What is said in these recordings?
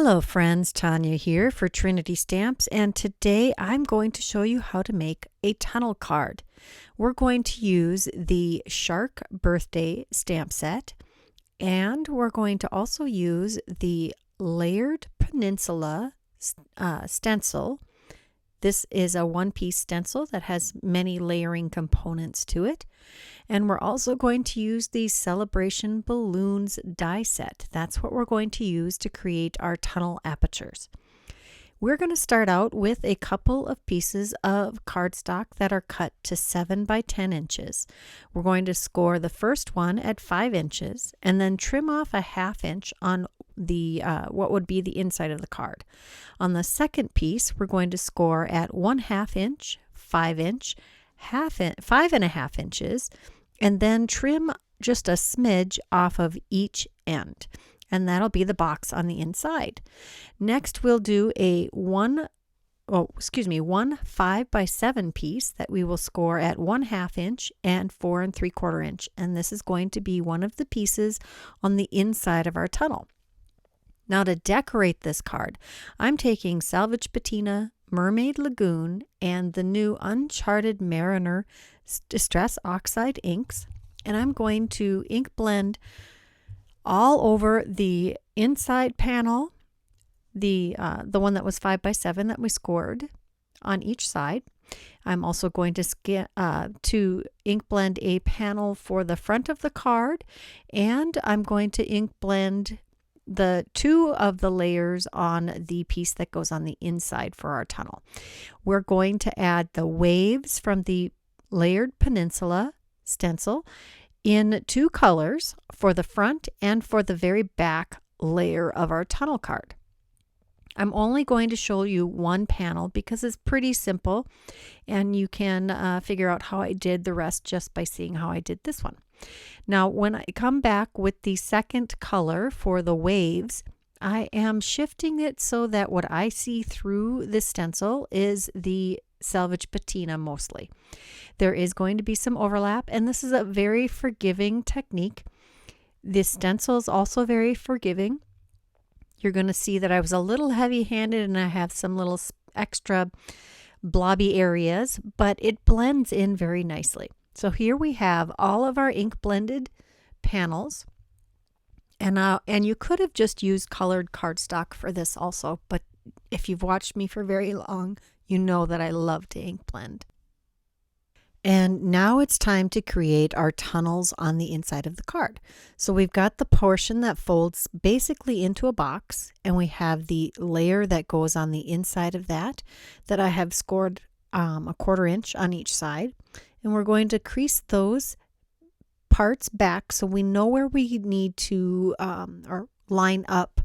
Hello friends, Tanya here for Trinity Stamps, and today I'm going to show you how to make a tunnel card. We're going to use the Shark Birthday stamp set, and we're going to also use the layered Peninsula stencil. This is a one-piece stencil that has many layering components to it. And we're also going to use the Celebration Balloons die set. That's what we're going to use to create our tunnel apertures. We're going to start out with a couple of pieces of cardstock that are cut to 7 by 10 inches. We're going to score the first one at 5 inches and then trim off a 1/2 inch on the what would be the inside of the card. On the second piece, we're going to score at 1/2 inch, 5 inch, 5.5 inches, and then trim just a smidge off of each end. And that'll be the box on the inside. Next, we'll do a 1 5 by 7 piece that we will score at 1/2 inch and 4 3/4 inch. And this is going to be one of the pieces on the inside of our tunnel. Now to decorate this card, I'm taking Salvaged Patina, Mermaid Lagoon, and the new Uncharted Mariner Distress Oxide inks. And I'm going to ink blend all over the inside panel, the one that was 5 by 7 that we scored on each side. I'm also going to ink blend a panel for the front of the card, and I'm going to ink blend the 2 of the layers on the piece that goes on the inside for our tunnel. We're going to add the waves from the layered Peninsula stencil in 2 colors for the front and for the very back layer of our tunnel card. I'm only going to show you one panel because it's pretty simple, and you can figure out how I did the rest just by seeing how I did this one. Now, when I come back with the second color for the waves, I am shifting it so that what I see through the stencil is the Salvaged Patina mostly. There is going to be some overlap, and this is a very forgiving technique. The stencil is also very forgiving. You're going to see that I was a little heavy-handed and I have some little extra blobby areas, but it blends in very nicely. So here we have all of our ink blended panels, and you could have just used colored cardstock for this also, but if you've watched me for very long, you know that I love to ink blend. And now it's time to create our tunnels on the inside of the card. So we've got the portion that folds basically into a box, and we have the layer that goes on the inside of that I have scored a 1/4 inch on each side. And we're going to crease those parts back so we know where we need to or line up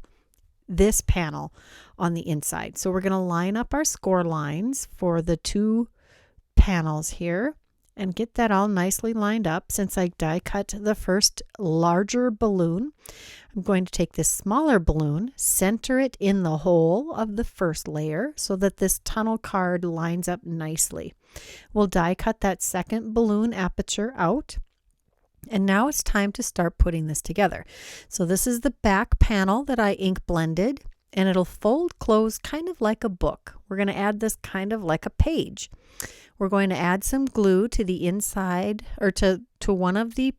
this panel on the inside. So we're going to line up our score lines for the 2 panels here and get that all nicely lined up. Since I die cut the first larger balloon, I'm going to take this smaller balloon, center it in the hole of the first layer so that this tunnel card lines up nicely. We'll die cut that second balloon aperture out. And now it's time to start putting this together. So this is the back panel that I ink blended, and it'll fold closed kind of like a book. We're going to add this kind of like a page. We're going to add some glue to the inside, or to one of the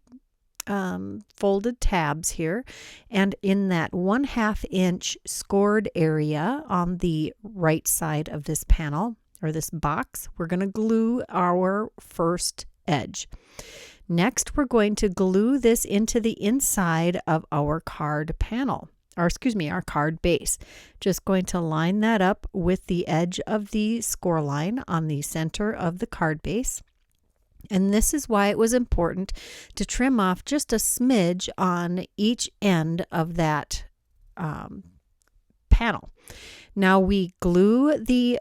folded tabs here, and in that 1/2 inch scored area on the right side of this panel or this box, we're going to glue our first edge. Next, we're going to glue this into the inside of our card panel, or our card base. Just going to line that up with the edge of the score line on the center of the card base. And this is why it was important to trim off just a smidge on each end of that panel. Now we glue the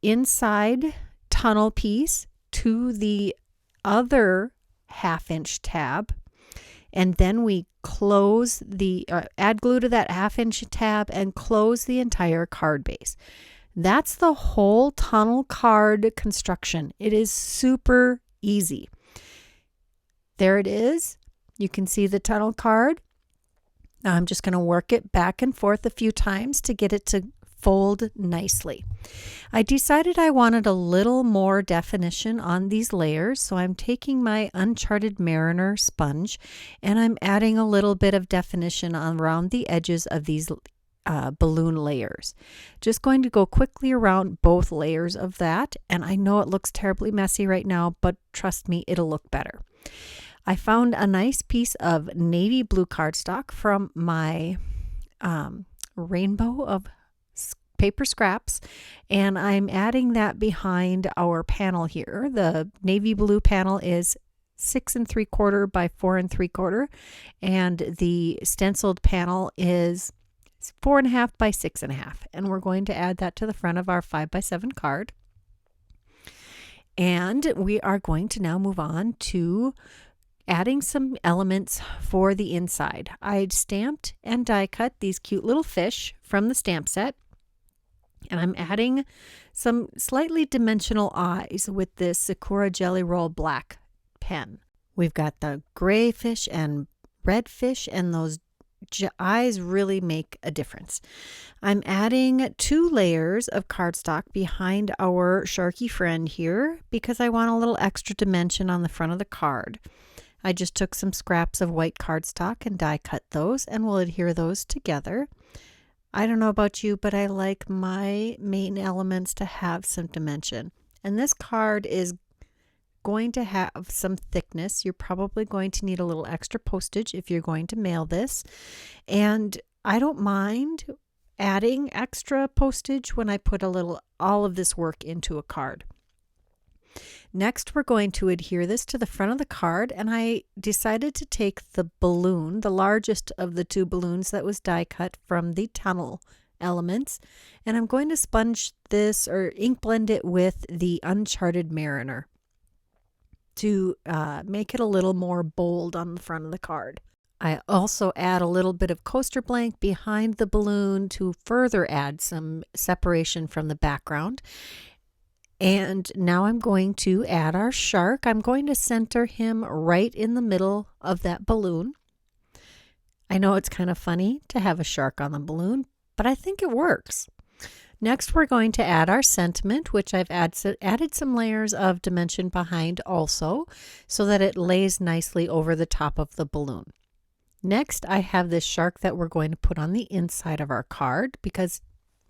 inside tunnel piece to the other 1/2 inch tab, and then we close add glue to that 1/2 inch tab and close the entire card base. That's the whole tunnel card construction. It is super easy. There it is. You can see the tunnel card. Now I'm just going to work it back and forth a few times to get it to fold nicely. I decided I wanted a little more definition on these layers, so I'm taking my Uncharted Mariner sponge and I'm adding a little bit of definition around the edges of these balloon layers. Just going to go quickly around both layers of that, and I know it looks terribly messy right now, but trust me, it'll look better. I found a nice piece of navy blue cardstock from my rainbow of paper scraps, and I'm adding that behind our panel here. The navy blue panel is 6 3/4 by 4 3/4, and the stenciled panel is 4 1/2 by 6 1/2, and we're going to add that to the front of our 5 by 7 card. And we are going to now move on to adding some elements for the inside. I'd stamped and die cut these cute little fish from the stamp set, and I'm adding some slightly dimensional eyes with this Sakura Jelly Roll black pen. We've got the gray fish and red fish, and those eyes really make a difference. I'm adding 2 layers of cardstock behind our Sharky friend here because I want a little extra dimension on the front of the card. I just took some scraps of white cardstock and die cut those, and we'll adhere those together. I don't know about you, but I like my main elements to have some dimension. And this card is going to have some thickness. You're probably going to need a little extra postage if you're going to mail this. And I don't mind adding extra postage when I put all of this work into a card. Next, we're going to adhere this to the front of the card, and I decided to take the balloon, the largest of the 2 balloons that was die cut from the tunnel elements, and I'm going to sponge this or ink blend it with the Uncharted Mariner to make it a little more bold on the front of the card. I also add a little bit of coaster blank behind the balloon to further add some separation from the background. And now I'm going to add our shark. I'm going to center him right in the middle of that balloon. I know it's kind of funny to have a shark on the balloon, but I think it works. Next, we're going to add our sentiment, which I've added some layers of dimension behind also, so that it lays nicely over the top of the balloon. Next, I have this shark that we're going to put on the inside of our card, because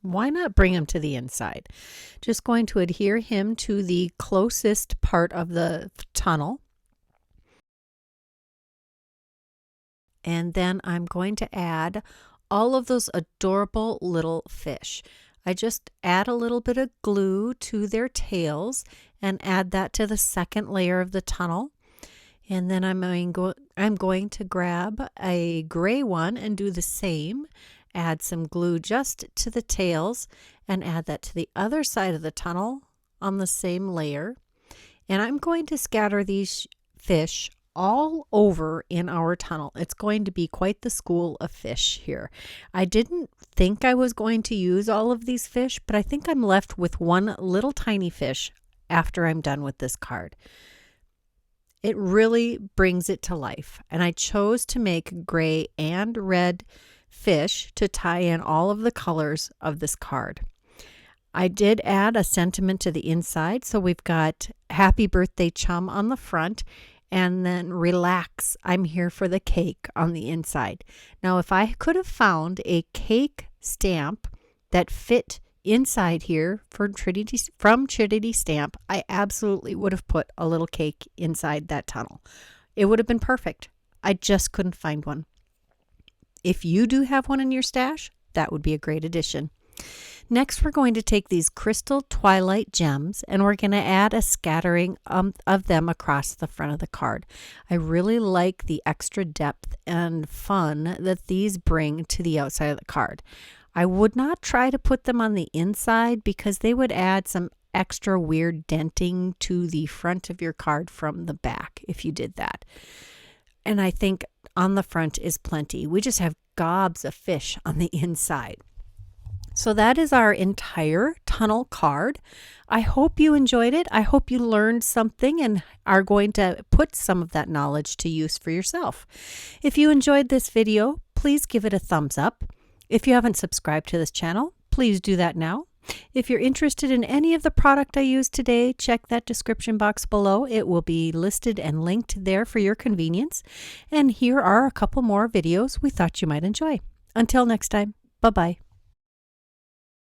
why not bring him to the inside? Just going to adhere him to the closest part of the tunnel. And then I'm going to add all of those adorable little fish. I just add a little bit of glue to their tails and add that to the second layer of the tunnel. And then I'm going to grab a gray one and do the same. Add some glue just to the tails and add that to the other side of the tunnel on the same layer. And I'm going to scatter these fish all over in our tunnel. It's going to be quite the school of fish here. I didn't think I was going to use all of these fish, but I think I'm left with one little tiny fish after I'm done with this card. It really brings it to life. And I chose to make gray and red fish to tie in all of the colors of this card. I did add a sentiment to the inside, so we've got Happy Birthday Chum on the front, and then Relax, I'm here for the cake on the inside. Now, if I could have found a cake stamp that fit inside here from Trinity Stamp, I absolutely would have put a little cake inside that tunnel. It would have been perfect. I just couldn't find one. If you do have one in your stash, that would be a great addition. Next, we're going to take these crystal Twilight gems and we're going to add a scattering of them across the front of the card. I really like the extra depth and fun that these bring to the outside of the card. I would not try to put them on the inside because they would add some extra weird denting to the front of your card from the back if you did that. And I think on the front is plenty. We just have gobs of fish on the inside. So that is our entire tunnel card. I hope you enjoyed it. I hope you learned something and are going to put some of that knowledge to use for yourself. If you enjoyed this video, please give it a thumbs up. If you haven't subscribed to this channel, please do that now. If you're interested in any of the product I used today, check that description box below. It will be listed and linked there for your convenience. And here are a couple more videos we thought you might enjoy. Until next time, bye-bye.